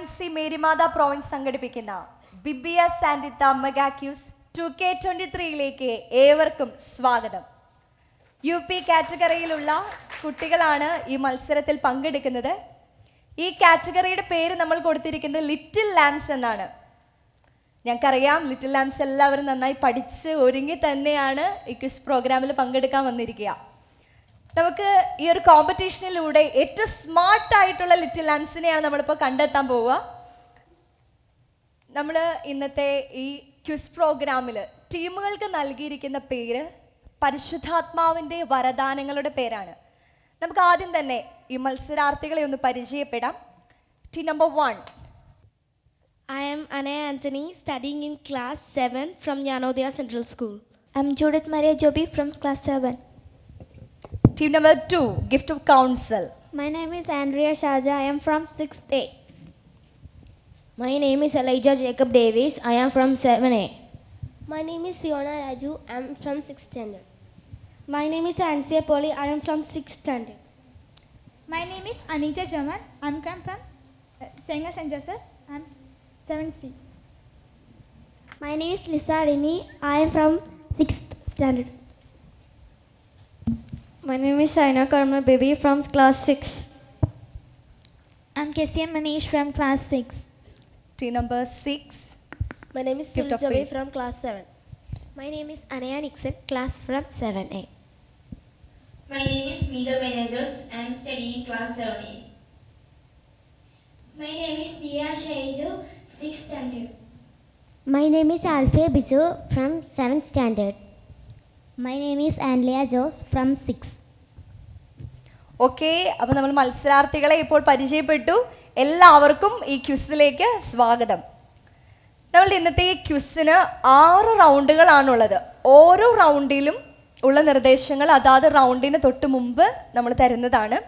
YMC Marymatha province സംഘടിപ്പിക്കുന്ന ബിബിയ സാന്തിത്ത mega quiz 2K23യിലേക്ക് ഏവർക്കും സ്വാഗതം. UP കാറ്റഗറിയിലുള്ള കുട്ടികളാണ് ഈ മത്സരത്തിൽ പങ്കെടുക്കുന്നത്. ഈ കാറ്റഗറിയുടെ പേര് നമ്മൾ കൊടുത്തിരിക്കുന്നത് ലിറ്റിൽ ലാംസ് എന്നാണ്. ഞങ്ങൾക്കറിയാം ലിറ്റിൽ ലാംസ് എല്ലാവരും നന്നായി പഠിച്ച് ഒരുങ്ങി തന്നെയാണ് ഈ ക്വിസ് പ്രോഗ്രാമിൽ പങ്കെടുക്കാൻ വന്നിരിക്കുക. നമുക്ക് ഈ ഒരു കോമ്പറ്റീഷനിലൂടെ ഏറ്റവും സ്മാർട്ടായിട്ടുള്ള ലിറ്റിൽ ലാംസിനെയാണ് നമ്മളിപ്പോൾ കണ്ടെത്താൻ പോവുക. നമ്മൾ ഇന്നത്തെ ഈ ക്വിസ് പ്രോഗ്രാമിൽ ടീമുകൾക്ക് നൽകിയിരിക്കുന്ന പേര് പരിശുദ്ധാത്മാവിൻ്റെ വരദാനങ്ങളുടെ പേരാണ്. നമുക്ക് ആദ്യം തന്നെ ഈ മത്സരാർത്ഥികളെ ഒന്ന് പരിചയപ്പെടാം. Team number 1. I am Anaya Anthony, studying in class 7 from Jnanodaya Central School. I'm Judith Maria Joby from class 7. Team number 2, Gift of Counsel. My name is Andrea Shaja. I am from 6th A. My name is Elijah Jacob Davis. I am from 7A. My name is Fiona Raju. I am from 6th standard. My name is Ansia Polly. I am from 6th standard. My name is Anita Jaman. I am from Senga St. Joseph. I am 7C. My name is Lisa Rini. I am from 6th standard. My name is Saina Karma Baby from class 6. I am Kesian Manish from class 6. Team number 6. My name is Gift of Siljavi faith. from class 7. My name is Anaya Nixon, class from 7A. My name is Meega Menajos. I am studying class 7A. My name is Dia Shaiju, 6th standard. My name is Alfie Biju from 7th standard. My name is Anlia Jose from 6. Okay, അപ്പോൾ നമ്മൾ മത്സരാർത്ഥികളെ ഇപ്പോൾ പരിചയപ്പെട്ടു. എല്ലാവർക്കും ഈ ക്വിസിലേക്ക് സ്വാഗതം. നമ്മളുടെ ഇന്നത്തെ ഈ ക്വിസിന് 6 റൗണ്ടുകളാണുള്ളത്. ഓരോ റൗണ്ടിലും ഉള്ള നിർദ്ദേശങ്ങൾ അതാത് റൗണ്ടിന് തൊട്ട് മുമ്പ് നമ്മൾ തരുന്നതാണ്.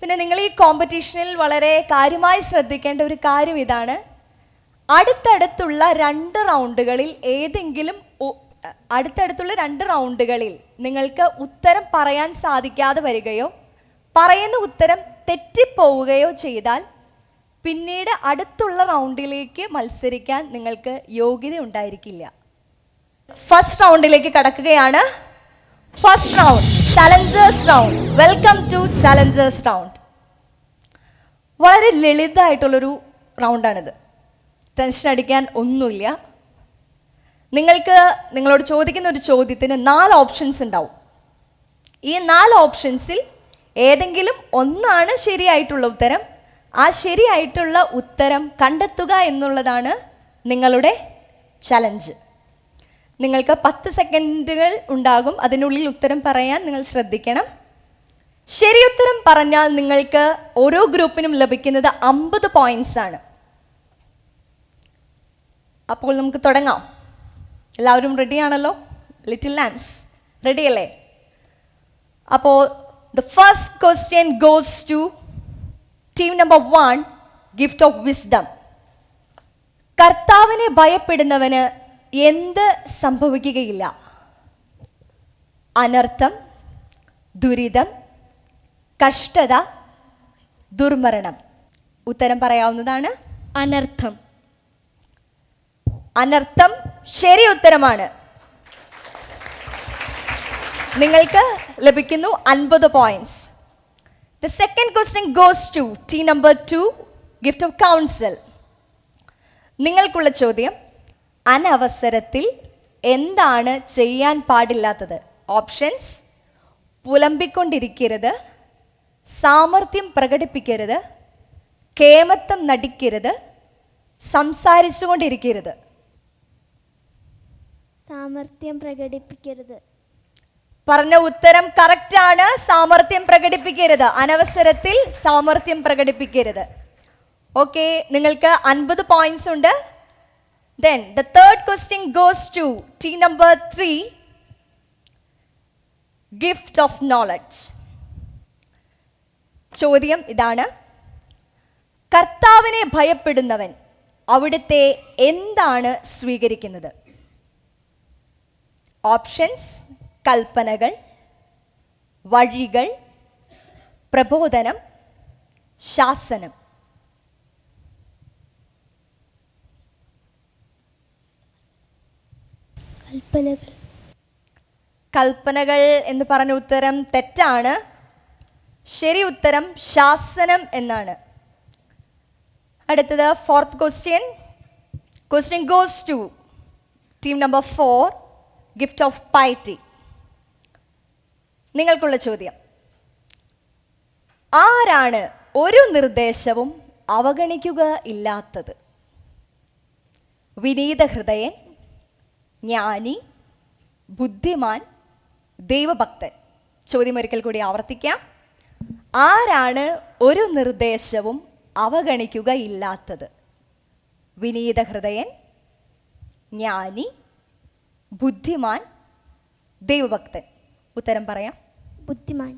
പിന്നെ നിങ്ങൾ ഈ കോമ്പറ്റീഷനിൽ വളരെ കാര്യമായി ശ്രദ്ധിക്കേണ്ട ഒരു കാര്യം ഇതാണ്. അടുത്തടുത്തുള്ള 2 റൗണ്ടുകളിൽ നിങ്ങൾക്ക് ഉത്തരം പറയാൻ സാധിക്കാതെ വരികയോ പറയുന്ന ഉത്തരം തെറ്റിപ്പോവുകയോ ചെയ്താൽ പിന്നീട് അടുത്തുള്ള റൗണ്ടിലേക്ക് മത്സരിക്കാൻ നിങ്ങൾക്ക് യോഗ്യത ഉണ്ടായിരിക്കില്ല. ഫസ്റ്റ് റൗണ്ടിലേക്ക് കടക്കുകയാണ്. First round, challengers round. Welcome to challengers round. വളരെ ലളിതമായിട്ടുള്ളൊരു റൗണ്ടാണിത്. ടെൻഷൻ അടിക്കാൻ ഒന്നുമില്ല. നിങ്ങളോട് ചോദിക്കുന്ന ഒരു ചോദ്യത്തിന് 4 ഓപ്ഷൻസ് ഉണ്ടാവും. ഈ 4 ഓപ്ഷൻസിൽ ഏതെങ്കിലും ഒന്നാണ് ശരിയായിട്ടുള്ള ഉത്തരം. ആ ശരിയായിട്ടുള്ള ഉത്തരം കണ്ടെത്തുക എന്നുള്ളതാണ് നിങ്ങളുടെ ചലഞ്ച്. നിങ്ങൾക്ക് 10 സെക്കൻഡുകൾ ഉണ്ടാകും. അതിനുള്ളിൽ ഉത്തരം പറയാൻ നിങ്ങൾ ശ്രദ്ധിക്കണം. ശരി ഉത്തരം പറഞ്ഞാൽ നിങ്ങൾക്ക് ഓരോ ഗ്രൂപ്പിനും ലഭിക്കുന്നത് 50 പോയിന്റ്സ് ആണ്. അപ്പോൾ നമുക്ക് തുടങ്ങാം. എല്ലാവരും റെഡിയാണല്ലോ? ലിറ്റിൽ ലാംസ് റെഡിയല്ലേ? അപ്പോൾ the first question goes to team number 1, gift of wisdom. കർത്താവിനെ ഭയപ്പെടുന്നവന് എന്ത് സംഭവിക്കുകയില്ല? അനർത്ഥം, ദുരിതം, കഷ്ടത, ദുർമരണം. ഉത്തരം പറയാവുന്നതാണ്. Anartham. അനർത്ഥം ശരി ഉത്തരമാണ്. നിങ്ങൾക്ക് ലഭിക്കുന്നു 50 points. The second question goes to team number 2, gift of counsel. നിങ്ങൾക്കുള്ള ചോദ്യം, അനവസരത്തിൽ എന്താണ് ചെയ്യാൻ പാടില്ലാത്തത്? ഓപ്ഷൻസ്: പുലമ്പിക്കൊണ്ടിരിക്കരുത്, സാമർത്ഥ്യം പ്രകടിപ്പിക്കരുത്, കേമത്വം നടിക്കരുത്, സംസാരിച്ചുകൊണ്ടിരിക്കരുത്. സാമർത്ഥ്യം പ്രകടിപ്പിക്കരുത്. പറഞ്ഞ ഉത്തരം കറക്റ്റ് ആണ്. സാമർത്ഥ്യം പ്രകടിപ്പിക്കരുത്. അനവസരത്തിൽ സാമർത്ഥ്യം പ്രകടിപ്പിക്കരുത്. ഓക്കെ, നിങ്ങൾക്ക് 50 പോയിന്റ്സ് ഉണ്ട്. Then the third question goes to team number 3, gift of knowledge. ചോദ്യം ഇതാണ്: കർത്താവിനെ ഭയപ്പെടുന്നവൻ അവിടുത്തെ എന്താണ് സ്വീകരിക്കുന്നത്? ഓപ്ഷൻസ്: കൽപ്പനകൾ, വഴികൾ, പ്രബോധനം, ശാസനം. കൽപ്പനകൾ. കൽപ്പനകൾ എന്ന് പറഞ്ഞ ഉത്തരം തെറ്റാണ്. ശരി ഉത്തരം ശാസനം എന്നാണ്. അടുത്തത് fourth question. Question goes to team number 4, gift of piety. നിങ്ങൾക്കുള്ള ചോദ്യം: ആരാണ് ഒരു നിർദ്ദേശവും അവഗണിക്കുക ഇല്ലാത്തത്? വിനീത ഹൃദയൻ, ജ്ഞാനി, ബുദ്ധിമാൻ, ദൈവഭക്തൻ. ചോദ്യം ഒരിക്കൽ കൂടി ആവർത്തിക്കാം. ആരാണ് ഒരു നിർദ്ദേശവും അവഗണിക്കുക ഇല്ലാത്തത്? വിനീത ഹൃദയൻ, ജ്ഞാനി, ബുദ്ധിമാൻ, ദൈവഭക്തൻ. ഉത്തരം പറയാം. ബുദ്ധിമാൻ.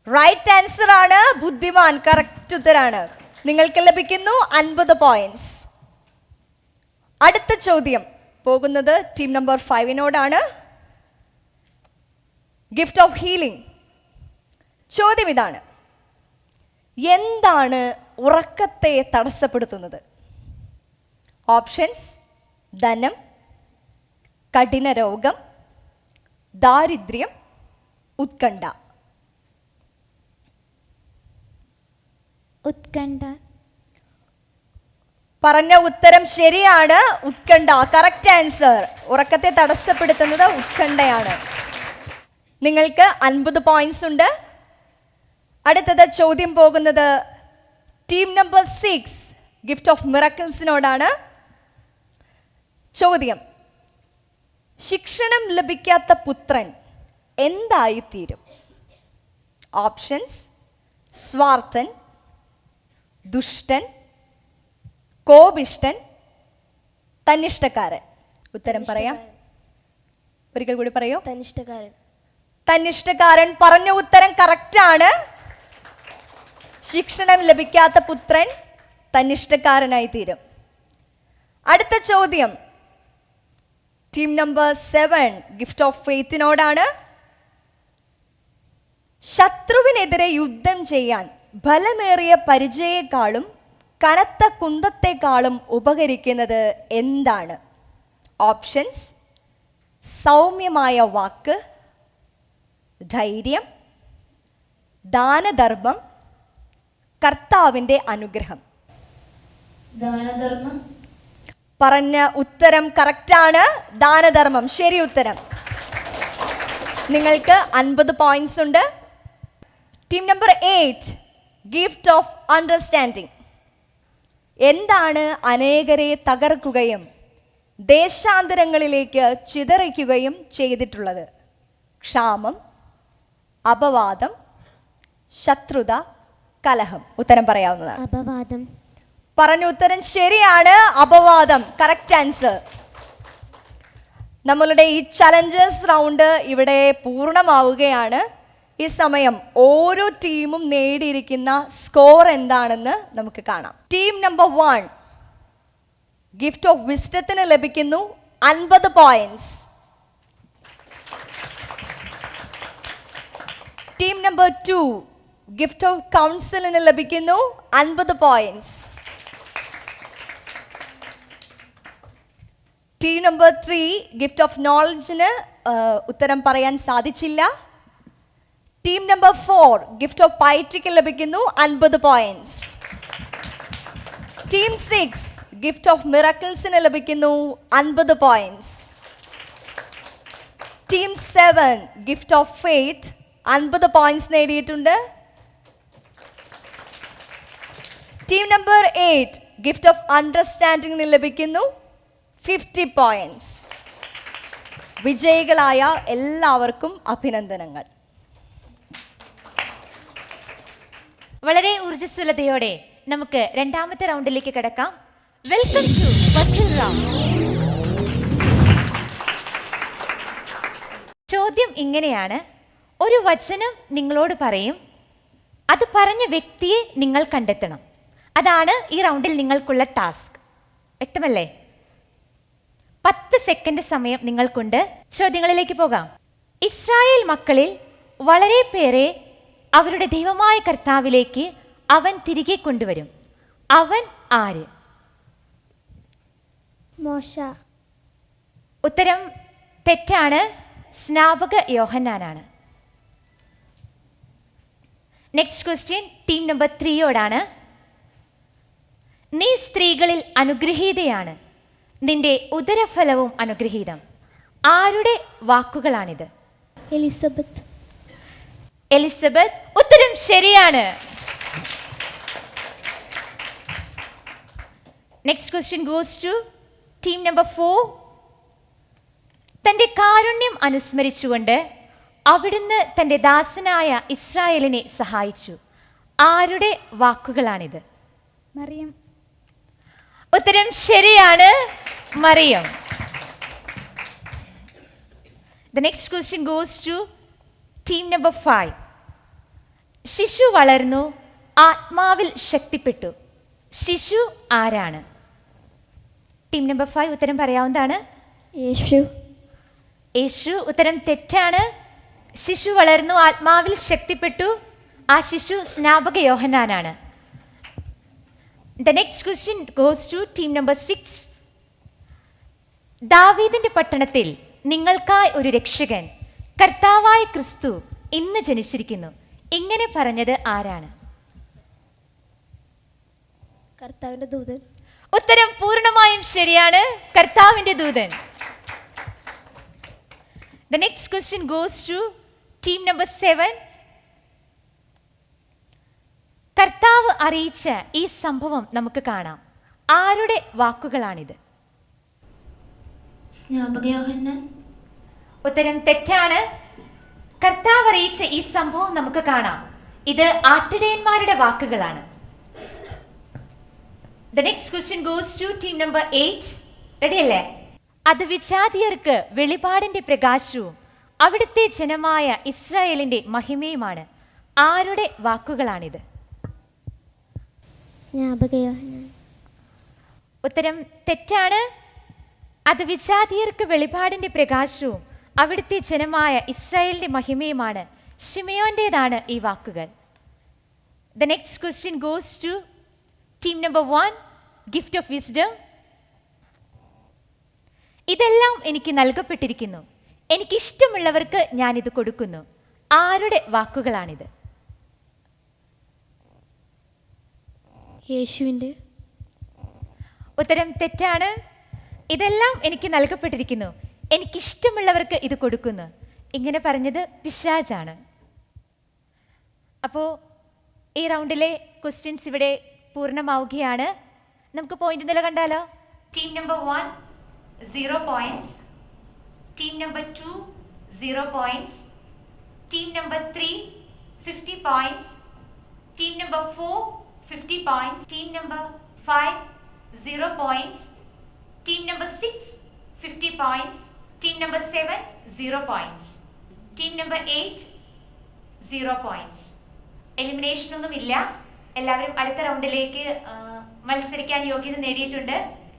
റൈറ്റ് ആൻസർ ആണ് ബുദ്ധിമാൻ. കറക്റ്റ് ഉത്തരാണ്. നിങ്ങൾക്ക് ലഭിക്കുന്നു 50 പോയിന്റ്സ്. അടുത്ത ചോദ്യം പോകുന്നത് ടീം നമ്പർ 5നോടാണ്. Gift of healing. ചോദ്യം ഇതാണ്: എന്താണ് ഉറക്കത്തെ തടസ്സപ്പെടുത്തുന്നത്? ഓപ്ഷൻസ്: ധനം, കഠിന രോഗം, ദാരിദ്ര്യം, ഉത്കണ്ഠ. ഉത്കണ്ഠ. പറഞ്ഞ ഉത്തരം ശരിയാണ്. ഉത്കണ്ഠ. Correct answer. ഉറക്കത്തെ തടസ്സപ്പെടുത്തുന്നത് ഉത്കണ്ഠയാണ്. നിങ്ങൾക്ക് 50 പോയിന്റ്സ് ഉണ്ട്. അടുത്തത് ചോദ്യം പോകുന്നത് ടീം നമ്പർ 6, ഗിഫ്റ്റ് ഓഫ് മിറക്കിൾസിനോടാണ്. ചോദ്യം: ശിക്ഷണം ലഭിക്കാത്ത പുത്രൻ എന്തായിത്തീരും? ഓപ്ഷൻസ്: സ്വാർത്ഥൻ, ദുഷ്ടൻ, കോപിഷ്ടൻ, തന്നിഷ്ടക്കാരൻ. ഉത്തരം പറയാം. ഒരിക്കൽ കൂടി പറയൂ. തനിഷ്ഠകാരൻ. തന്നിഷ്ടക്കാരൻ. പറഞ്ഞ ഉത്തരം കറക്റ്റാണ്. ശിക്ഷണം ലഭിക്കാത്ത പുത്രൻ തന്നിഷ്ടക്കാരനായി തീരും. അടുത്ത ചോദ്യം ടീം നമ്പർ 7, ഗിഫ്റ്റ് ഓഫ് ഫെയ്ത്തിനോടാണ്. ശത്രുവിനെതിരെ യുദ്ധം ചെയ്യാൻ ബലമേറിയ പരിചയേക്കാളും കനത്ത കുന്തത്തെക്കാളും ഉപകരിക്കുന്നത് എന്താണ്? ഓപ്ഷൻസ്: സൗമ്യമായ വാക്ക്, ധൈര്യം, ദാനധർമ്മം, കർത്താവിൻ്റെ അനുഗ്രഹം. ദാനധർമ്മം. പറഞ്ഞ ഉത്തരം കറക്റ്റാണ്. ദാനധർമ്മം. ശരി ഉത്തരം. നിങ്ങൾക്ക് 50 പോയിന്റ്സ് ഉണ്ട്. Team number 8, gift of understanding. എന്താണ് അനേകരെ തകർക്കുകയും ദേശാന്തരങ്ങളിലേക്ക് ചിതറിക്കുകയും ചെയ്തിട്ടുള്ളത്? ക്ഷാമം, അപവാദം, ശത്രുത, കലഹം. ഉത്തരം പറയാവുന്നതാണ്. അപവാദം. പറഞ്ഞ ഉത്തരം ശരിയാണ്. അപവാദം. Correct answer. നമ്മളുടെ ഈ ചലഞ്ചേഴ്സ് റൗണ്ട് ഇവിടെ പൂർണ്ണമാവുകയാണ്. ഈ സമയം ഓരോ ടീമും നേടിയിരിക്കുന്ന സ്കോർ എന്താണെന്ന് നമുക്ക് കാണാം. ടീം നമ്പർ 1 ഗിഫ്റ്റ് ഓഫ് വിസ്ഡത്തിന് ലഭിക്കുന്നു 50 points. Team number 2 gift of കൗൺസിലിന് ലഭിക്കുന്നു 50 points. Team number 3 gift of നോളജിന് ഉത്തരം പറയാൻ സാധിച്ചില്ല. ടീം നമ്പർ 4 ഗിഫ്റ്റ് ഓഫ് പൈറ്റിക്ക് ലഭിക്കുന്നു 50 പോയിന്റ്സ്. ടീം 6 ഗിഫ്റ്റ് ഓഫ് മിറക്കിൾസിന് ലഭിക്കുന്നു 50 points. Team 7 gift of faith 50 points നേടിയിട്ടുണ്ട്. ടീം നമ്പർ 8 ഗിഫ്റ്റ് ഓഫ് അണ്ടർസ്റ്റാൻഡിങ്ങിന് ലഭിക്കുന്നു 50 പോയിന്റ്സ്. വിജയികളായ എല്ലാവർക്കും അഭിനന്ദനങ്ങൾ. വളരെ ഊർജ്ജസ്വലതയോടെ നമുക്ക് രണ്ടാമത്തെ റൗണ്ടിലേക്ക് കിടക്കാം. Welcome to first round. ചോദ്യം ഇങ്ങനെയാണ്: ഒരു വചനം നിങ്ങളോട് പറയും, അത് പറഞ്ഞ വ്യക്തിയെ നിങ്ങൾ കണ്ടെത്തണം. അതാണ് ഈ റൗണ്ടിൽ നിങ്ങൾക്കുള്ള ടാസ്ക്. വ്യക്തമല്ലേ? 10 സെക്കൻഡ് സമയം നിങ്ങൾക്കുണ്ട്. ചോദ്യങ്ങളിലേക്ക് പോകാം. ഇസ്രായേൽ മക്കളിൽ വളരെ പേരെ അവരുടെ ദൈവമായ കർത്താവിലേക്ക് അവൻ തിരികെ കൊണ്ടുവരും. അവൻ ആര്? മോശ. ഉത്തരം തെറ്റാണ്. സ്നാപക യോഹന്നാനാണ്. നെക്സ്റ്റ് ക്വസ്റ്റ്യൻ ടീം നമ്പർ 3യോടാണ്. നീ സ്ത്രീകളിൽ അനുഗ്രഹീതയാണ്, നിന്റെ ഉദരഫലവും അനുഗ്രഹീതം. ആരുടെ വാക്കുകളാണിത്? എലിസബത്ത്. എലിസബത്ത്. ഉത്തരം ശരിയാണ്. Next question goes to team number 4. തൻ്റെ കാരുണ്യം അനുസ്മരിച്ചുകൊണ്ട് അവിടുന്ന് തൻ്റെ ദാസനായ ഇസ്രായേലിനെ സഹായിച്ചു. ആരുടെ വാക്കുകളാണിത്? മറിയം. ഉത്തരം ശരിയാണ്. Mariyam. The next question goes to team number 5. ശിശു വളർന്നു, ആത്മാവിൽ ശക്തിപ്പെട്ടു. ശിശു ആരാണ്? ടീം നമ്പർ 5 ഉത്തരം പറയാവുന്നതാണ്. യേശു. യേശു. ഉത്തരം തെറ്റാണ്. ശിശു വളർന്നു, ആത്മാവിൽ ശക്തിപ്പെട്ടു. ആ ശിശു സ്നാപക യോഹന്നാനാണ്. The next question goes to team number 6. ദാവീദിന്റെ പട്ടണത്തിൽ നിങ്ങൾക്കായി ഒരു രക്ഷകൻ, കർത്താവായ ക്രിസ്തു ഇന്ന് ജനിച്ചിരിക്കുന്നു. ഇങ്ങനെ പറഞ്ഞത് ആരാണ്? കർത്താവിൻ്റെ ദൂതൻ. ഉത്തരം പൂർണ്ണമായും ശരിയാണ്. കർത്താവിന്റെ ദൂതൻ. The next question goes to team number 7. കർത്താവ് അറിയിച്ച ഈ സംഭവം നമുക്ക് കാണാം. ആരുടെ വാക്കുകളാണിത്? സ്നാപക യോഹന്നാൻ. ഉത്തരം തെറ്റാണ്. കർത്താവ് അറിയിച്ച ഈ സംഭവം നമുക്ക് കാണാം. ഇത് ആട്ടിടയന്മാരുടെ വാക്കുകളാണ്. The next question goes to team number 8. റെഡിയല്ലേ? അത് വിജാതിയർക്ക് വെളിപാടിന്റെ പ്രകാശവും അവിടുത്തെ ജനമായ ഇസ്രായേലിന്റെ മഹിമയുമാണ്. ആരുടെ വാക്കുകളാണിത്? സ്നാപക യോഹന്നാൻ. ഉത്തരം തെറ്റാണ്. അത് വിജാതിയർക്ക് വെളിപാടിന്റെ പ്രകാശവും അവിടുത്തെ ജനമായ ഇസ്രായേലിന്റെ മഹിമയുമാണ്. ശിമയോന്റേതാണ് ഈ വാക്കുകൾ. The next question goes to team number 1. Gift of wisdom. ഇതെല്ലാം എനിക്ക് നൽകപ്പെട്ടിരിക്കുന്നു, എനിക്കിഷ്ടമുള്ളവർക്ക് ഞാനിത് കൊടുക്കുന്നു. ആരുടെ വാക്കുകളാണിത്? യേശുവിൻ്റെ. ഉത്തരം തെറ്റാണ്. ഇതെല്ലാം എനിക്ക് നൽകപ്പെട്ടിരിക്കുന്നു, എനിക്കിഷ്ടമുള്ളവർക്ക് ഇത് കൊടുക്കുന്നു. ഇങ്ങനെ പറഞ്ഞത് പിശാചാണ്. അപ്പോൾ ഈ റൗണ്ടിലെ ക്വസ്റ്റ്യൻസ് ഇവിടെ പൂർണ്ണമാവുകയാണ്. നമുക്ക് പോയിന്റ് നില കണ്ടാലോ? Team number 1 0 points, team number 2 0 points, team number 3 50 points, team number 4 50 points, team number 5 0 points, team number 6 50 points, team number 7 0 points, team number 8 0 points. Elimination ഒന്നുമില്ല. എല്ലാവരും അടുത്ത റൗണ്ടിലേക്ക് മത്സരിക്കാൻ യോഗ്യത നേടിയിട്ടുണ്ട്.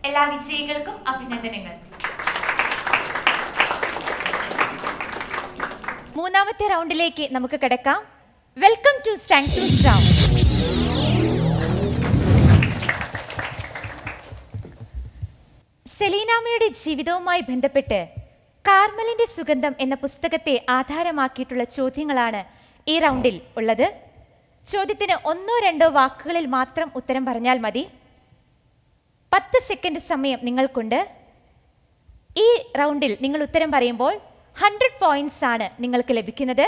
എല്ലാ വിജയികൾക്കും അഭിനന്ദനങ്ങൾ. മൂന്നാമത്തെ റൗണ്ടിലേക്ക് നമുക്ക് കിടക്കാം. Welcome to Sanctus round. സെലീനാമയുടെ ജീവിതവുമായി ബന്ധപ്പെട്ട് കാർമലിന്റെ സുഗന്ധം എന്ന പുസ്തകത്തെ ആധാരമാക്കിയിട്ടുള്ള ചോദ്യങ്ങളാണ് ഈ റൗണ്ടിൽ ഉള്ളത്. ചോദ്യത്തിന് 1-2 വാക്കുകളിൽ മാത്രം ഉത്തരം പറഞ്ഞാൽ മതി. 10 സെക്കൻഡ് സമയം നിങ്ങൾക്കുണ്ട്. ഈ റൗണ്ടിൽ നിങ്ങൾ ഉത്തരം പറയുമ്പോൾ 100 points ആണ് നിങ്ങൾക്ക് ലഭിക്കുന്നത്.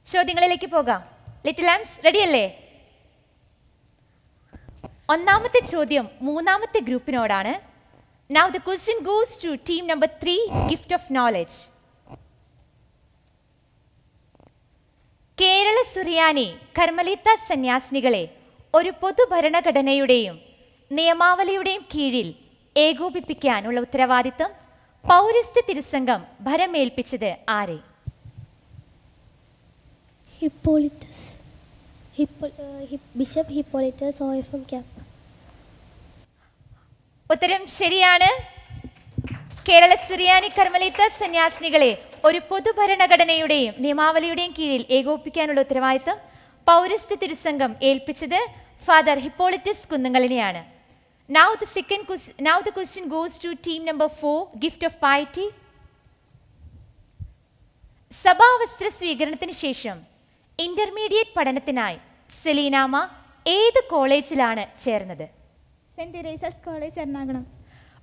ചോദ്യങ്ങളിലേക്ക് പോകാം. ലിറ്റിൽ ലാംസ് റെഡിയല്ലേ? ഒന്നാമത്തെ ചോദ്യം മൂന്നാമത്തെ ഗ്രൂപ്പിനോടാണ്. Now the question goes to team number 3, gift of knowledge. Kerala സുറിയാനി കർമ്മലീത്ത സന്യാസിനികളെ ഒരു പൊതുഭരണഘടനയുടെയും നിയമാവലിയുടെയും കീഴിൽ ഏകോപിപ്പിക്കാനുള്ള ഉത്തരവാദിത്തം പൗരസ്ത്യ തിരുസംഘം ഭരമേൽപ്പിച്ചത് ആരെ? Hippolytus. Bishop Hippolytus OFM camp. ഉത്തരം ശരിയാണ്. കേരള സുറിയാനി കർമ്മലീത്ത സന്യാസിനികളെ ഒരു പൊതുഭരണഘടനയുടെയും നിയമാവലിയുടെയും കീഴിൽ ഏകോപിപ്പിക്കാനുള്ള ഉത്തരവാദിത്തം പൗരസ്ത്യ തിരുസംഘം ഏൽപ്പിച്ചത് ഫാദർ ഹിപ്പോളിറ്റസ് കുന്നുങ്കലിനെയാണ്. Now the question goes to team number 4, gift of piety. സഭാവസ്ത്ര സ്വീകരണത്തിന് ശേഷം ഇന്റർമീഡിയറ്റ് പഠനത്തിനായി സെലീനാമ ഏത് കോളേജിലാണ് ചേർന്നത്? Saint Teresa's college Ernakulam.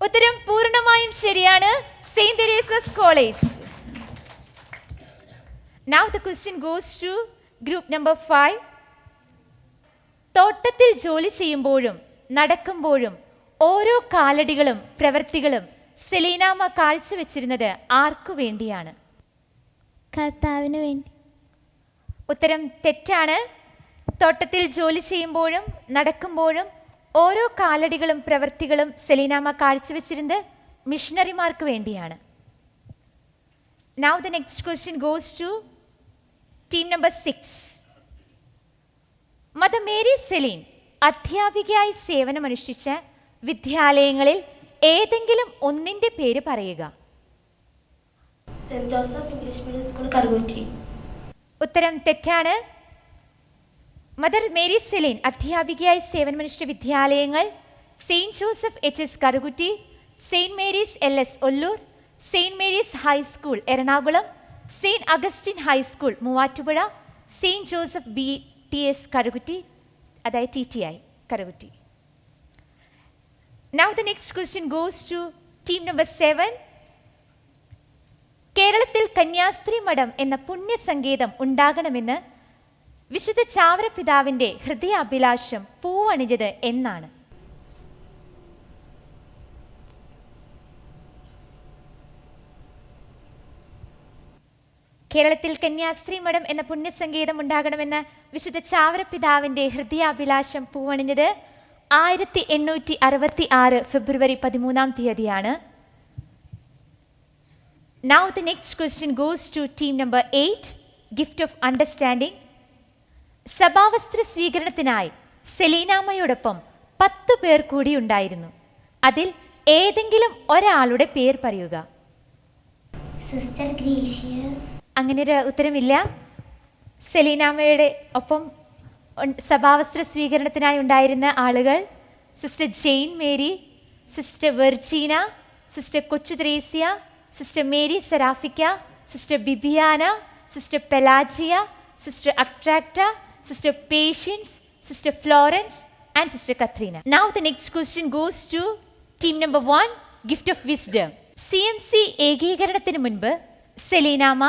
ഉത്തരം പൂർണ്ണമായും ശരിയാണ്, Saint Teresa's college. Now the question goes to group number 5. തോട്ടത്തിൽ ജോലി ചെയ്യുമ്പോഴും നടക്കുമ്പോഴും ഓരോ കാലടികളും പ്രവൃത്തികളും സെലീനാമ കാഴ്ചവെച്ചിരുന്നത് ആർക്കു വേണ്ടിയാണ്? കർത്താവിന് വേണ്ടി. ഉത്തരം തെറ്റാണ്. തോട്ടത്തിൽ ജോലി ചെയ്യുമ്പോഴും നടക്കുമ്പോഴും ഓരോ കാലടികളും പ്രവൃത്തികളും സെലീനാമ കാഴ്ചവെച്ചിരുന്നത് മിഷണറിമാർക്ക് വേണ്ടിയാണ്. Now the next question goes to team number 6. Mother Mary Celine അധ്യാപികയായി സേവനമനുഷ്ഠിച്ച വിദ്യാലയങ്ങളിൽ ഏതെങ്കിലും ഒന്നിൻ്റെ പേര് പറയുക. Saint Joseph English medium school, Karukutty. ഉത്തരം തെറ്റാണ്. മദർ മേരി സെലീൻ അധ്യാപികയായി സേവനമനുഷ്ഠിച്ച വിദ്യാലയങ്ങൾ Saint Joseph HS Karukutty, Saint Mary's LS Ollur, Saint Mary's high school Ernakulam, Saint Augustine high school Muvattupuzha, Saint Joseph BTS Karukutty, അതായത് TTI Karukutty. Now the next question goes to team number 7. കേരളത്തിൽ കന്യാസ്ത്രീ മഠം എന്ന പുണ്യസങ്കേതം ഉണ്ടാകണമെന്ന് വിശുദ്ധ ചാവറ പിതാവിൻ്റെ ഹൃദയാഭിലാഷം പൂവണിഞ്ഞത് എന്നാണ്? കേരളത്തിൽ കന്യാസ്ത്രീ മഠം എന്ന പുണ്യസങ്കേതം ഉണ്ടാകണമെന്ന് വിശുദ്ധ ചാവറ പിതാവിൻ്റെ ഹൃദയാഭിലാഷം പൂവണിഞ്ഞത് 1866 ഫെബ്രുവരി 13 Now the next question goes to team number 8, gift of understanding. സഭാവസ്ത്ര സ്വീകരണത്തിനായി സെലീനാമയോടൊപ്പം 10 പേർ കൂടി ഉണ്ടായിരുന്നു. അതിൽ ഏതെങ്കിലും ഒരാളുടെ പേർ പറയുക. Sister Gracious. അങ്ങനെ ഒരു ഉത്തരമില്ല. സെലീനാമയുടെ ഒപ്പം സഭാവസ്ത്ര സ്വീകരണത്തിനായി ഉണ്ടായിരുന്ന ആളുകൾ sister Jane Mary, sister Virgina, sister Kochu Thresia, sister Mary Seraphica, sister Bibiana, sister Pelagia, sister അക്ട്രാക്ട, sister Patience, sister Florence and sister Katrina. Now the next question goes to team number 1, gift of wisdom. CMC ഏകീകരണത്തിന് മുൻപ് സെലീനാമ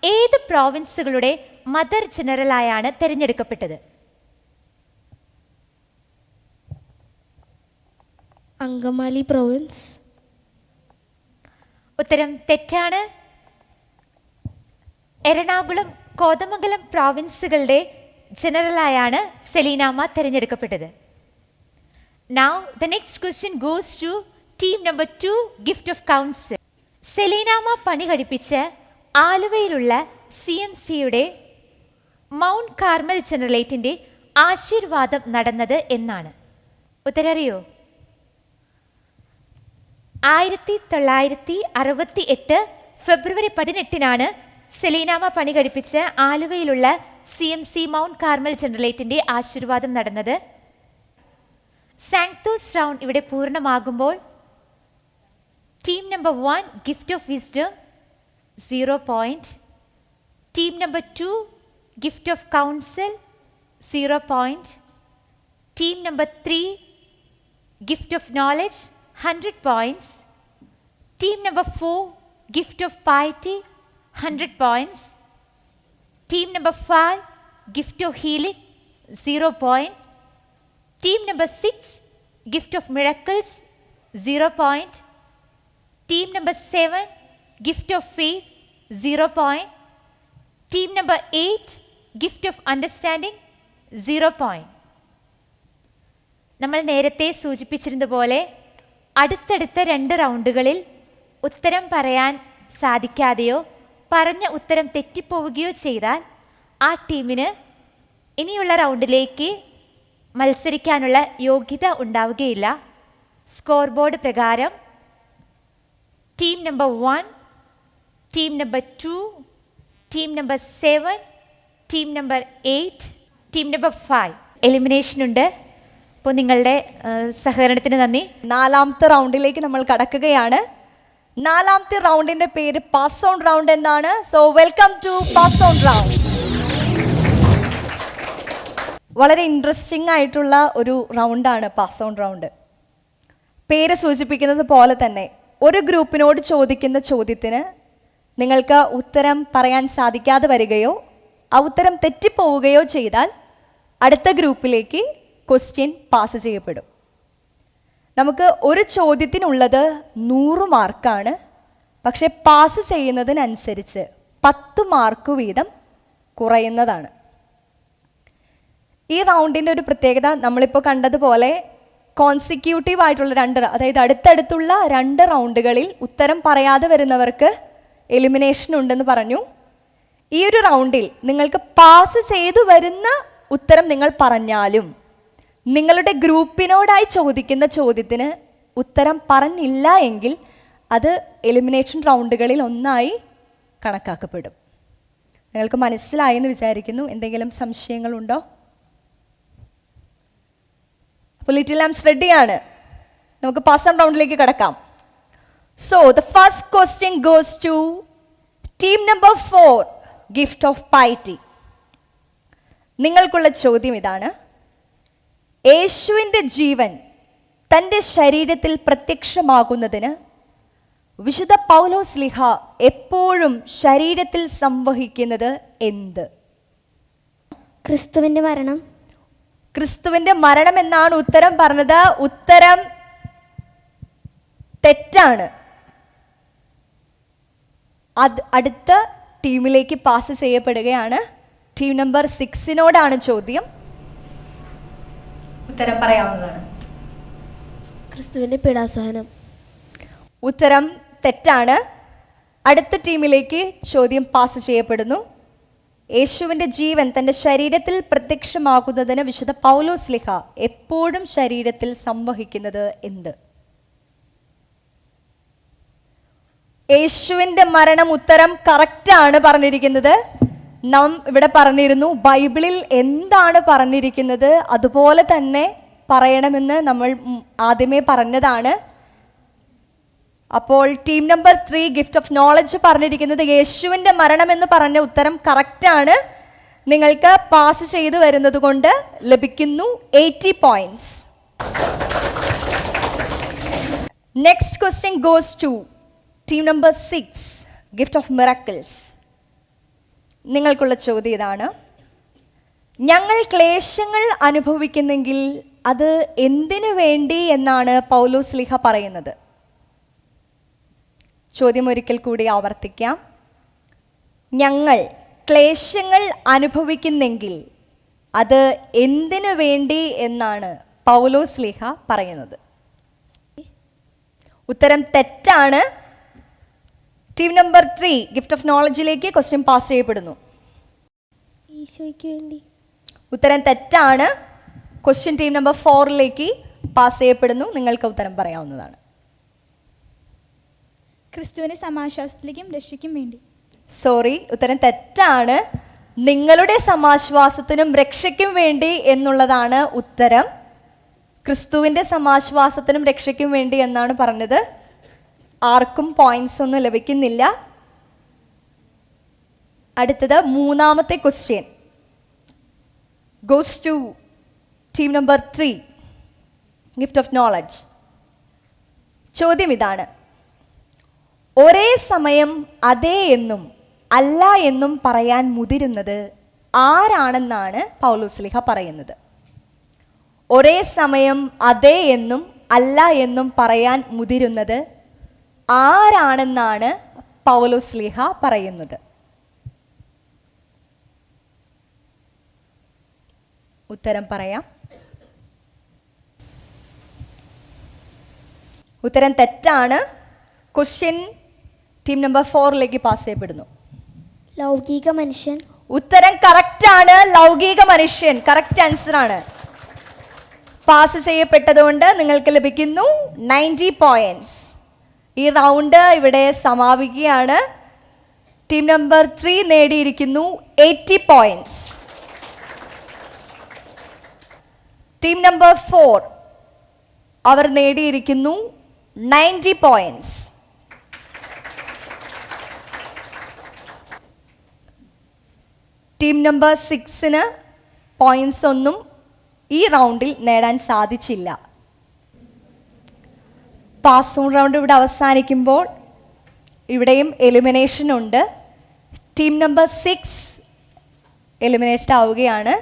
ഏത് പ്രോവിൻസുകളുടെ mother ജനറലായാണ് തിരഞ്ഞെടുക്കപ്പെട്ടത്? Angamaly province. ഉത്തരം തെറ്റാണ്. എറണാകുളം, കോതമംഗലം പ്രോവിൻസുകളുടെ ജനറലായാണ് സെലീനാമ തിരഞ്ഞെടുക്കപ്പെട്ടത്. Now the next question goes to team number 2, gift of counsel. Selinamma പണി കഴിപ്പിച്ച ആലുവയിലുള്ള CMCയുടെ mount Carmel ജനറലേറ്റിൻ്റെ ആശീർവാദം നടന്നത് എന്നാണ്? ഉത്തരറിയോ? 1968 ഫെബ്രുവരി 18 സെലീനാമ പണി കഴിപ്പിച്ച ആലുവയിലുള്ള CMC മൗണ്ട് കാർമൽ ജനറലേറ്റിൻ്റെ ആശീർവാദം നടന്നത്. സാങ്ക്തോസ് റൗണ്ട് ഇവിടെ പൂർണ്ണമാകുമ്പോൾ team number 1 gift of wisdom 0 point, team number 2 gift of counsel 0 point, team number 3 gift of knowledge 100 points, team number 4 gift of piety 100 points, team number 5 gift of healing 0 point, team number 6 gift of miracles 0 point, team number 7 gift of faith 0 point, team number 8 gift of understanding 0 point. നമ്മൾ നേരത്തെ സൂചിപ്പിച്ചിരുന്നതുപോലെ അടുത്തടുത്ത 2 റൗണ്ടുകളിൽ ഉത്തരം പറയാൻ സാധിക്കാതെയോ പറഞ്ഞ ഉത്തരം തെറ്റിപ്പോവുകയോ ചെയ്താൽ ആ ടീമിന് ഇനിയുള്ള റൗണ്ടിലേക്ക് മത്സരിക്കാനുള്ള യോഗ്യത ഉണ്ടാവുകയില്ല. സ്കോർ ബോർഡ് പ്രകാരം team number 1, team number 2, team number 7, team number 8, team number 5 elimination ഉണ്ട്. അപ്പോൾ നിങ്ങളുടെ സഹകരണത്തിന് നന്ദി. 4ാമത്തെ റൗണ്ടിലേക്ക് നമ്മൾ കടക്കുകയാണ്. 4ാമത്തെ റൗണ്ടിന്റെ പേര് പാസ് ഓൺ റൗണ്ട് എന്നാണ്. So welcome to pass on round. വളരെ ഇൻട്രസ്റ്റിംഗ് ആയിട്ടുള്ള ഒരു റൗണ്ടാണ് പാസ് ഓൺ റൗണ്ട്. പേര് സൂചിപ്പിക്കുന്നത് പോലെ തന്നെ ഒരു ഗ്രൂപ്പിനോട് ചോദിക്കുന്ന ചോദ്യത്തിന് നിങ്ങൾക്ക് ഉത്തരം പറയാൻ സാധിക്കാതെ വരികയോ ആ ഉത്തരം തെറ്റിപ്പോവുകയോ ചെയ്താൽ അടുത്ത ഗ്രൂപ്പിലേക്ക് ക്വസ്റ്റ്യൻ പാസ് ചെയ്യപ്പെടും. നമുക്ക് ഒരു ചോദ്യത്തിനുള്ളത് 100 മാർക്കാണ്. പക്ഷേ പാസ് ചെയ്യുന്നതിനനുസരിച്ച് 10 മാർക്ക് വീതം കുറയുന്നതാണ്. ഈ റൗണ്ടിൻ്റെ ഒരു പ്രത്യേകത നമ്മളിപ്പോൾ കണ്ടതുപോലെ കോൺസിക്യൂട്ടീവ് ആയിട്ടുള്ള 2 അതായത് അടുത്തടുത്തുള്ള 2 റൗണ്ടുകളിൽ ഉത്തരം പറയാതെ വരുന്നവർക്ക് എലിമിനേഷൻ ഉണ്ടെന്ന് പറഞ്ഞു. ഈ ഒരു റൗണ്ടിൽ നിങ്ങൾക്ക് പാസ് ചെയ്തു വരുന്ന ഉത്തരം നിങ്ങൾ പറഞ്ഞാലും നിങ്ങളുടെ ഗ്രൂപ്പിനോടായി ചോദിക്കുന്ന ചോദ്യത്തിന് ഉത്തരം പറഞ്ഞില്ല എങ്കിൽ അത് എലിമിനേഷൻ റൗണ്ടുകളിൽ ഒന്നായി കണക്കാക്കപ്പെടും. നിങ്ങൾക്ക് മനസ്സിലായെന്ന് വിചാരിക്കുന്നു. എന്തെങ്കിലും സംശയങ്ങളുണ്ടോ? അപ്പോൾ ലിറ്റിൽ ലാംസ് റെഡിയാണ്. നമുക്ക് പാസ് ഓൺ റൗണ്ടിലേക്ക് കടക്കാം. So the first question goes to team number 4, gift of piety. നിങ്ങൾക്കുള്ള ചോദ്യം ഇതാണ്: യേശുവിൻ്റെ ജീവൻ തൻ്റെ ശരീരത്തിൽ പ്രത്യക്ഷമാകുന്നതിന് വിശുദ്ധ പൗലോസ്ലീഹ എപ്പോഴും ശരീരത്തിൽ സംവഹിക്കുന്നത് എന്ത്? ക്രിസ്തുവിൻ്റെ മരണം. ക്രിസ്തുവിൻ്റെ മരണം എന്നാണ് ഉത്തരം പറഞ്ഞത്. ഉത്തരം തെറ്റാണ്. അടുത്ത ടീമിലേക്ക് പാസ് ചെയ്യപ്പെടുകയാണ്. ടീം നമ്പർ 6നോടാണ് ചോദ്യം. ഉത്തരം പറയാവുന്നതാണ്. ക്രിസ്തുവിൻ്റെ പീഡാസഹനം. ഉത്തരം തെറ്റാണ്. അടുത്ത ടീമിലേക്ക് ചോദ്യം പാസ് ചെയ്യപ്പെടുന്നു. യേശുവിൻ്റെ ജീവൻ തൻ്റെ ശരീരത്തിൽ പ്രത്യക്ഷമാകുന്നതിന് വിശുദ്ധ പൗലോസ്ലീഹ എപ്പോഴും ശരീരത്തിൽ സംവഹിക്കുന്നത് എന്ത്? യേശുവിൻ്റെ മരണം ഉത്തരം കറക്റ്റാണ് പറഞ്ഞിരിക്കുന്നത്. നാം ഇവിടെ പറഞ്ഞിരുന്നു ബൈബിളിൽ എന്താണ് പറഞ്ഞിരിക്കുന്നത് അതുപോലെ തന്നെ പറയണമെന്ന് നമ്മൾ ആദ്യമേ പറഞ്ഞതാണ്. അപ്പോൾ team number 3 gift of knowledge പറഞ്ഞിരിക്കുന്നത് യേശുവിൻ്റെ മരണം എന്ന് പറഞ്ഞ ഉത്തരം കറക്റ്റാണ്. നിങ്ങൾക്ക് പാസ് ചെയ്തു വരുന്നത് കൊണ്ട് ലഭിക്കുന്നു 80 points. Next question goes to team number 6 gift of miracles. നിങ്ങൾക്കുള്ള ചോദ്യം ഇതാണ്: ഞങ്ങൾ ക്ലേശങ്ങൾ അനുഭവിക്കുന്നെങ്കിൽ അത് എന്തിനു വേണ്ടി എന്നാണ് പൗലോസ്ലീഹ പറയുന്നത്? ചോദ്യം ഒരിക്കൽ കൂടി ആവർത്തിക്കാം. ഞങ്ങൾ ക്ലേശങ്ങൾ അനുഭവിക്കുന്നെങ്കിൽ അത് എന്തിനു വേണ്ടി എന്നാണ് പൗലോസ്ലീഹ പറയുന്നത്? ഉത്തരം തെറ്റാണ്. ടീം നമ്പർ 3 ഗിഫ്റ്റ് ഓഫ് നോളജിലേക്ക് ക്വസ്റ്റ്യൻ പാസ് ചെയ്യപ്പെടുന്നു. ഈശോയ്ക്ക് വേണ്ടി. ഉത്തരം തെറ്റാണ്. ക്വസ്റ്റ്യൻ ടീം നമ്പർ 4ലേക്ക് പാസ് ചെയ്യപ്പെടുന്നു. നിങ്ങൾക്ക് ഉത്തരം പറയാവുന്നതാണ്. ക്രിസ്തുവിൻ്റെ സമാശ്വാസത്തിലേക്കും രക്ഷയ്ക്കും വേണ്ടി. സോറി, ഉത്തരം തെറ്റാണ്. നിങ്ങളുടെ സമാശ്വാസത്തിനും രക്ഷയ്ക്കും വേണ്ടി എന്നുള്ളതാണ് ഉത്തരം. ക്രിസ്തുവിൻ്റെ സമാശ്വാസത്തിനും രക്ഷയ്ക്കും വേണ്ടി എന്നാണ് പറഞ്ഞത്. ആർക്കും പോയിന്റ്സ് ഒന്നും ലഭിക്കുന്നില്ല. അടുത്തത് 3ാമത്തെ question goes to team number 3 gift of knowledge. ചോദ്യം ഇതാണ്: ഒരേ സമയം അതെ എന്നും അല്ല എന്നും പറയാൻ മുതിരുന്നത് ആരാണെന്നാണ് പൗലോസ്ലീഹ പറയുന്നത്? ഒരേ സമയം അതെ എന്നും അല്ല എന്നും പറയാൻ മുതിരുന്നത് ആരാണെന്നാണ് പൗലോസ്ലീഹ പറയുന്നത്? ഉത്തരം പറയാം. ഉത്തരം തെറ്റാണ്. ക്വസ്റ്റ്യൻ ടീം നമ്പർ 4ലേക്ക് പാസ് ചെയ്യപ്പെടുന്നു. ലൗകിക മനുഷ്യൻ. ഉത്തരം കറക്റ്റാണ്. ലൗകിക മനുഷ്യൻ കറക്റ്റ് ആൻസർ ആണ്. പാസ് ചെയ്യപ്പെട്ടതുകൊണ്ട് നിങ്ങൾക്ക് ലഭിക്കുന്നു 90 പോയിന്റ്സ്. ഈ റൗണ്ട് ഇവിടെ സമാപിക്കുകയാണ്. ടീം നമ്പർ 3 നേടിയിരിക്കുന്നു 80 പോയിന്റ്സ്. ടീം നമ്പർ 4 അവർ നേടിയിരിക്കുന്നു 90 പോയിന്റ്സ്. ടീം നമ്പർ 6-ന് പോയിന്റ്സ് ഒന്നും ഈ റൗണ്ടിൽ നേടാൻ സാധിച്ചില്ല. പാസ് ഓൺ റൗണ്ട് ഇവിടെ അവസാനിക്കുമ്പോൾ ഇവിടെയും എലിമിനേഷൻ ഉണ്ട്. ടീം നമ്പർ 6 എലിമിനേറ്റ് ആവുകയാണ്.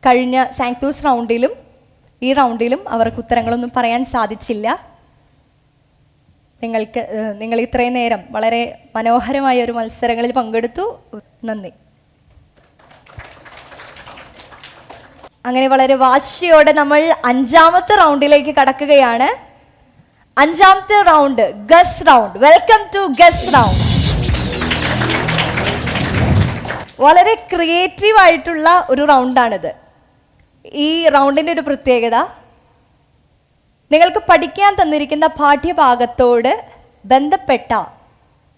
കഴിഞ്ഞ സാങ്ക്തൂസ് റൗണ്ടിലും ഈ റൗണ്ടിലും അവർക്ക് ഉത്തരങ്ങളൊന്നും പറയാൻ സാധിച്ചില്ല. നിങ്ങൾ ഇത്രയും നേരം വളരെ മനോഹരമായ ഒരു മത്സരങ്ങളിൽ പങ്കെടുത്തു. നന്ദി. അങ്ങനെ വളരെ വാശിയോടെ നമ്മൾ 5ാമത്തെ റൗണ്ടിലേക്ക് കടക്കുകയാണ്. 5ാമത്തെ round guess round. Welcome to guess round. വളരെ ക്രിയേറ്റീവ് ആയിട്ടുള്ള ഒരു റൗണ്ടാണിത്. ഈ റൗണ്ടിൻ്റെ ഒരു പ്രത്യേകത, നിങ്ങൾക്ക് പഠിക്കാൻ തന്നിരിക്കുന്ന പാഠ്യഭാഗത്തോട് ബന്ധപ്പെട്ട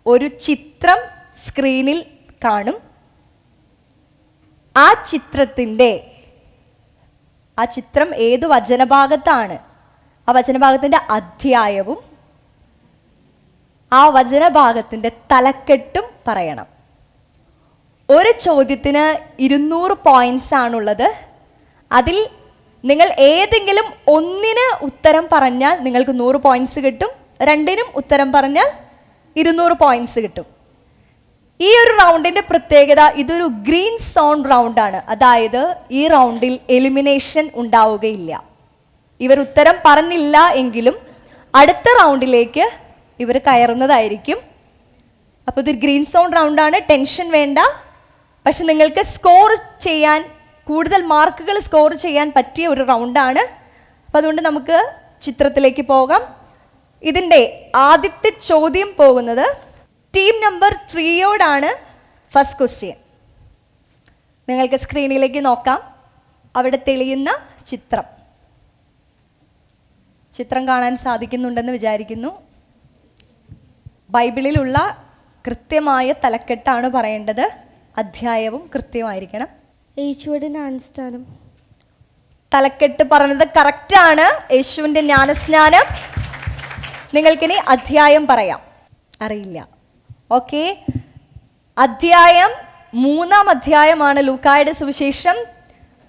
ഒരു ചിത്രം സ്ക്രീനിൽ കാണും. ആ ചിത്രം ഏത് വചനഭാഗത്താണ്, ആ വചനഭാഗത്തിൻ്റെ അധ്യായവും ആ വചനഭാഗത്തിൻ്റെ തലക്കെട്ടും പറയണം. ഒരു ചോദ്യത്തിന് 200 പോയിന്റ്സ് ആണുള്ളത്. അതിൽ നിങ്ങൾ ഏതെങ്കിലും ഒന്നിന് ഉത്തരം പറഞ്ഞാൽ നിങ്ങൾക്ക് 100 പോയിന്റ്സ് കിട്ടും. 2നും ഉത്തരം പറഞ്ഞാൽ 200 പോയിന്റ്സ് കിട്ടും. ഈ ഒരു റൗണ്ടിൻ്റെ പ്രത്യേകത, ഇതൊരു ഗ്രീൻ സോൺ റൗണ്ടാണ്. അതായത് ഈ റൗണ്ടിൽ എലിമിനേഷൻ ഉണ്ടാവുകയില്ല. ഇവർ ഉത്തരം പറഞ്ഞില്ല എങ്കിലും അടുത്ത റൗണ്ടിലേക്ക് ഇവർ കയറുന്നതായിരിക്കും. അപ്പോൾ ഇത് ഗ്രീൻ സോൺ റൗണ്ടാണ്. ടെൻഷൻ വേണ്ട. പക്ഷെ നിങ്ങൾക്ക് സ്കോർ ചെയ്യാൻ, കൂടുതൽ മാർക്കുകൾ സ്കോർ ചെയ്യാൻ പറ്റിയ ഒരു റൗണ്ടാണ്. അപ്പം അതുകൊണ്ട് നമുക്ക് ചിത്രത്തിലേക്ക് പോകാം. ഇതിൻ്റെ ആദ്യത്തെ ചോദ്യം പോകുന്നത് ടീം നമ്പർ 3യോടാണ്. ഫസ്റ്റ് ക്വസ്റ്റ്യൻ നിങ്ങൾക്ക് സ്ക്രീനിലേക്ക് നോക്കാം. അവിടെ തെളിയുന്ന ചിത്രം കാണാൻ സാധിക്കുന്നുണ്ടെന്ന് വിചാരിക്കുന്നു. ബൈബിളിലുള്ള കൃത്യമായ തലക്കെട്ടാണ് പറയേണ്ടത്. അധ്യായവും കൃത്യമായിരിക്കണം. യേശുവിടെ ജ്ഞാനസ്നാനം. തലക്കെട്ട് പറഞ്ഞത് കറക്റ്റാണ്. യേശുവിൻ്റെ ജ്ഞാനസ്നാനം. നിങ്ങൾക്കിനി അധ്യായം പറയാം. അറിയില്ല. ഓക്കെ, അധ്യായം 3-ാം അധ്യായമാണ് ലൂക്കായുടെ സുവിശേഷം.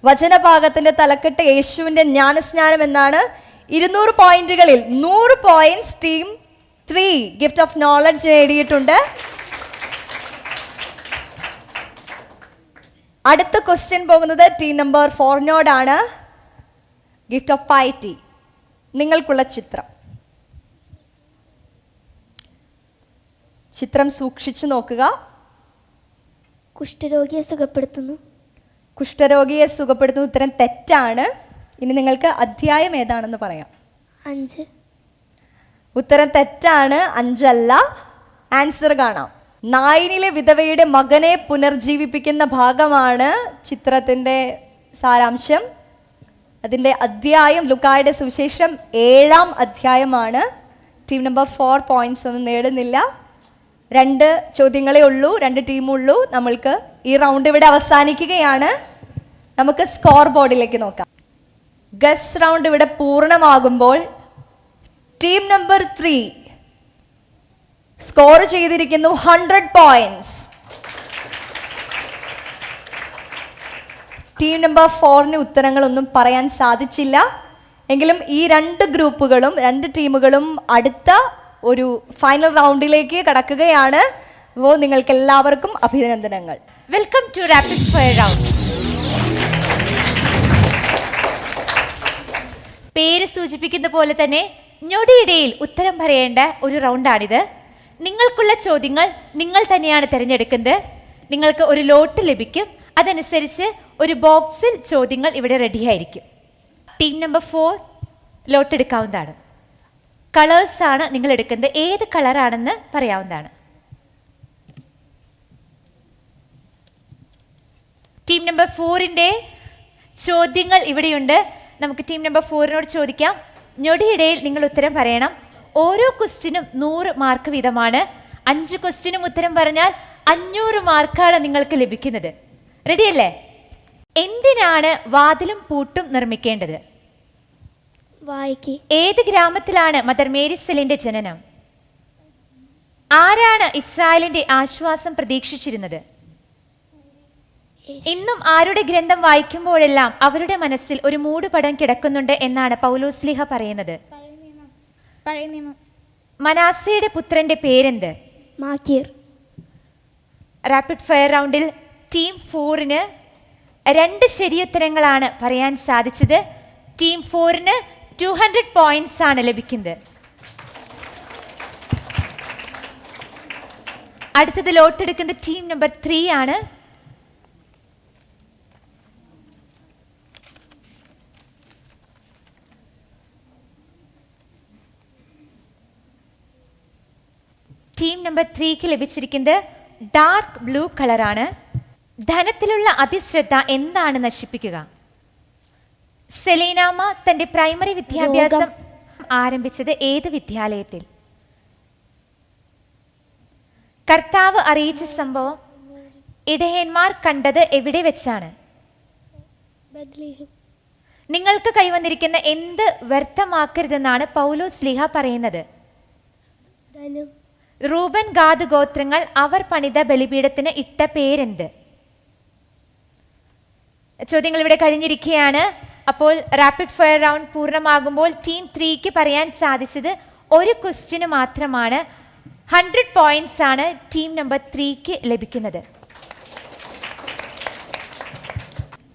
വചനഭാഗത്തിൻ്റെ തലക്കെട്ട് യേശുവിൻ്റെ ജ്ഞാനസ്നാനം എന്നാണ്. 200 പോയിന്റുകളിൽ 100 points team 3 gift of knowledge നേടിയിട്ടുണ്ട്. അടുത്ത ക്വസ്റ്റ്യൻ പോകുന്നത് ടീം നമ്പർ 4നോടാണ്. Gift of piety. നിങ്ങൾക്കുള്ള ചിത്രം സൂക്ഷിച്ചു നോക്കുക. കുഷ്ഠരോഗിയെ സുഖപ്പെടുത്തുന്നു. കുഷ്ഠരോഗിയെ സുഖപ്പെടുത്തുന്ന ഉത്തരം തെറ്റാണ്. ഇനി നിങ്ങൾക്ക് അധ്യായം ഏതാണെന്ന് പറയാം. 5. ഉത്തരം തെറ്റാണ്. 5 അല്ല. ആൻസർ കാണാം. നായിനിലെ വിധവയുടെ മകനെ പുനർജീവിപ്പിക്കുന്ന ഭാഗമാണ് ചിത്രത്തിൻ്റെ സാരാംശം. അതിൻ്റെ അധ്യായം ലൂക്കായുടെ സുവിശേഷം 7-ാം അധ്യായമാണ്. ടീം നമ്പർ 4 പോയിന്റ്സ് ഒന്നും നേടുന്നില്ല. 2 ചോദ്യങ്ങളേ ഉള്ളൂ, 2 ടീമുള്ളൂ. നമ്മൾക്ക് ഈ റൗണ്ട് ഇവിടെ അവസാനിക്കുകയാണ്. നമുക്ക് സ്കോർ ബോർഡിലേക്ക് നോക്കാം. ഗസ് റൗണ്ട് ഇവിടെ പൂർണ്ണമാകുമ്പോൾ ടീം നമ്പർ 3 സ്കോർ ചെയ്തിരിക്കുന്നു 100 പോയിന്റ്സ്. ടീം നമ്പർ 4ന് ഉത്തരങ്ങളൊന്നും പറയാൻ സാധിച്ചില്ല. എങ്കിലും ഈ 2 ഗ്രൂപ്പുകളും 2 ടീമുകളും അടുത്ത ഒരു ഫൈനൽ റൗണ്ടിലേക്ക് കടക്കുകയാണ്. അപ്പോൾ നിങ്ങൾക്ക് എല്ലാവർക്കും അഭിനന്ദനങ്ങൾ. Welcome to rapid fire round. പേര് സൂചിപ്പിക്കുന്ന പോലെ തന്നെ ഞൊടിയിടയിൽ ഉത്തരം പറയേണ്ട ഒരു റൗണ്ടാണിത്. നിങ്ങൾക്കുള്ള ചോദ്യങ്ങൾ നിങ്ങൾ തന്നെയാണ് തിരഞ്ഞെടുക്കുന്നത്. നിങ്ങൾക്ക് ഒരു ലോട്ട് ലഭിക്കും. അതനുസരിച്ച് ഒരു ബോക്സിൽ ചോദ്യങ്ങൾ ഇവിടെ റെഡിയായിരിക്കും. ടീം നമ്പർ 4 ലോട്ട് എടുക്കാവുന്നതാണ്. കളേഴ്സാണ് നിങ്ങൾ എടുക്കുന്നത്. ഏത് കളറാണെന്ന് പറയാവുന്നതാണ്. ടീം നമ്പർ 4ൻ്റെ ചോദ്യങ്ങൾ ഇവിടെയുണ്ട്. നമുക്ക് ടീം നമ്പർ 4നോട് ചോദിക്കാം. ഞൊടിയിടയിൽ നിങ്ങൾ ഉത്തരം പറയണം. ഓരോ ക്വസ്റ്റിനും 100 മാർക്ക് വീതമാണ്. 5 ക്വസ്റ്റിനും ഉത്തരം പറഞ്ഞാൽ 500 മാർക്കാണ് നിങ്ങൾക്ക് ലഭിക്കുന്നത്. റെഡിയല്ലേ? എന്തിനാണ് വാതിലും പൂട്ടും നിർമ്മിക്കേണ്ടത്? വായിക്ക്. ഏത് ഗ്രാമത്തിലാണ് മദർ മേരി സെലിന്റെ ജനനം? ആരാണ് ഇസ്രായേലിന്റെ ആശ്വാസം പ്രതീക്ഷിച്ചിരുന്നത്? ഇന്നും ആരുടെ ഗ്രന്ഥം വായിക്കുമ്പോഴെല്ലാം അവരുടെ മനസ്സിൽ ഒരു മൂടുപടം കിടക്കുന്നുണ്ട് എന്നാണ് പൗലോസ്ലീഹ പറയുന്നത്. പഴയ നിയമം. മനാസയുടെ പുത്രന്റെ പേരെന്ത്? മാക്കീർ. റാപ്പിഡ് ഫയർ റൗണ്ടിൽ ടീം 4-ന് 2 ശരിയുത്തരങ്ങളാണ് പറയാൻ സാധിച്ചത്. ടീം 4-ന് 200 പോയിന്റ്സ് ആണ് ലഭിക്കുന്നത്. അടുത്തത് ലോട്ടെടുക്കുന്ന ടീം നമ്പർ 3 ആണ്. ടീം നമ്പർ 3ക്ക് ലഭിച്ചിരിക്കുന്നത് ഡാർക്ക് ബ്ലൂ കളറാണ്. ധനത്തിലുള്ള അതിശ്രദ്ധ എന്താണ് നശിപ്പിക്കുക? സെലീനാമ്മ തന്റെ പ്രൈമറി വിദ്യാഭ്യാസം ആരംഭിച്ചത് ഏത് വിദ്യാലയത്തിൽ? കർത്താവ് അറിയിച്ച സംഭവം ഇടയന്മാർ കണ്ടത് എവിടെ വെച്ചാണ്? നിങ്ങൾക്ക് കൈവന്നിരിക്കുന്ന എന്ത് വ്യർത്ഥമാക്കരുതെന്നാണ് പൗലോസ്ലീഹ പറയുന്നത്? റൂബൻ ഗാദ് ഗോത്രങ്ങൾ അവർ പണിത ബലിപീഠത്തിന് ഇട്ട പേരെന്ത്? ചോദ്യങ്ങൾ ഇവിടെ കഴിഞ്ഞിരിക്കുകയാണ്. അപ്പോൾ റാപ്പിഡ് ഫയർ റൗണ്ട് പൂർണ്ണമാകുമ്പോൾ ടീം 3ക്ക് പറയാൻ സാധിച്ചത് ഒരു ക്വസ്റ്റ്യന് മാത്രമാണ്. 100 പോയിന്റ്സ് ആണ് ടീം നമ്പർ 3ക്ക് ലഭിക്കുന്നത്.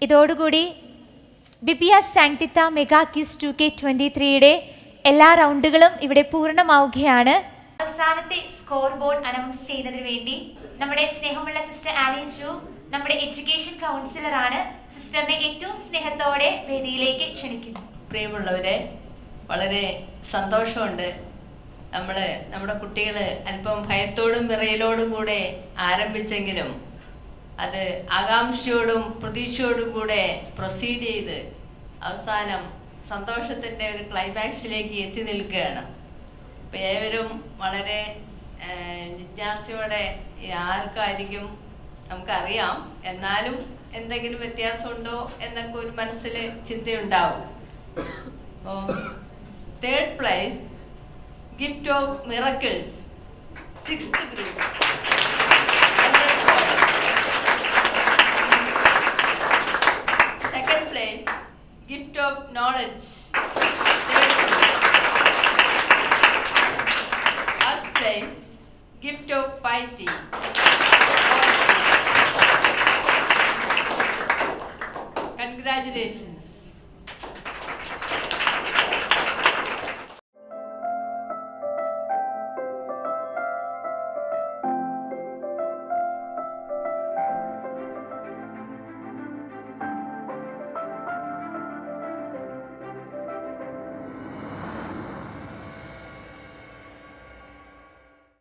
ഇതോടുകൂടി ബിബിയ സാങ്ക്ടിത്ത മെഗാ ക്യൂസ് 2K23യുടെ എല്ലാ റൗണ്ടുകളും ഇവിടെ പൂർണ്ണമാവുകയാണ്. അവസാനത്തെ സ്കോർ ബോർഡ് അനൗൺസ് ചെയ്യുന്നതിന് വേണ്ടി നമ്മുടെ സ്നേഹമുള്ള സിസ്റ്റർ ആലിജു, നമ്മുടെ എഡ്യൂക്കേഷൻ കൗൺസിലർ ആണ്, സിസ്റ്ററിനെ ഏറ്റവും സ്നേഹത്തോടെ വേദിയിലേക്ക് ക്ഷണിക്കുന്നു. പ്രിയമുള്ളവരെ, വളരെ സന്തോഷമുണ്ട്. നമ്മുടെ കുട്ടികൾ അല്പം ഭയത്തോടും വിറയലോടും കൂടെ ആരംഭിച്ചെങ്കിലും അത് ആകാംക്ഷയോടും പ്രതീക്ഷയോടും കൂടെ പ്രൊസീഡ് ചെയ്ത് അവസാനം സന്തോഷത്തിൻ്റെ ഒരു ക്ലൈമാക്സിലേക്ക് എത്തി നിൽക്കുകയാണ്. അപ്പോൾ ഏവരും വളരെ ജിജ്ഞാസയോടെ ആർക്കായിരിക്കും നമുക്കറിയാം, എന്നാലും എന്തെങ്കിലും വ്യത്യാസമുണ്ടോ എന്നൊക്കെ ഒരു മനസ്സിൽ ചിന്തയുണ്ടാവും. അപ്പോൾ 3rd place Gift of Miracles 6th group 100 points. 2nd place Gift of Knowledge 3rd group. 1st place Gift of Piety. Congratulations.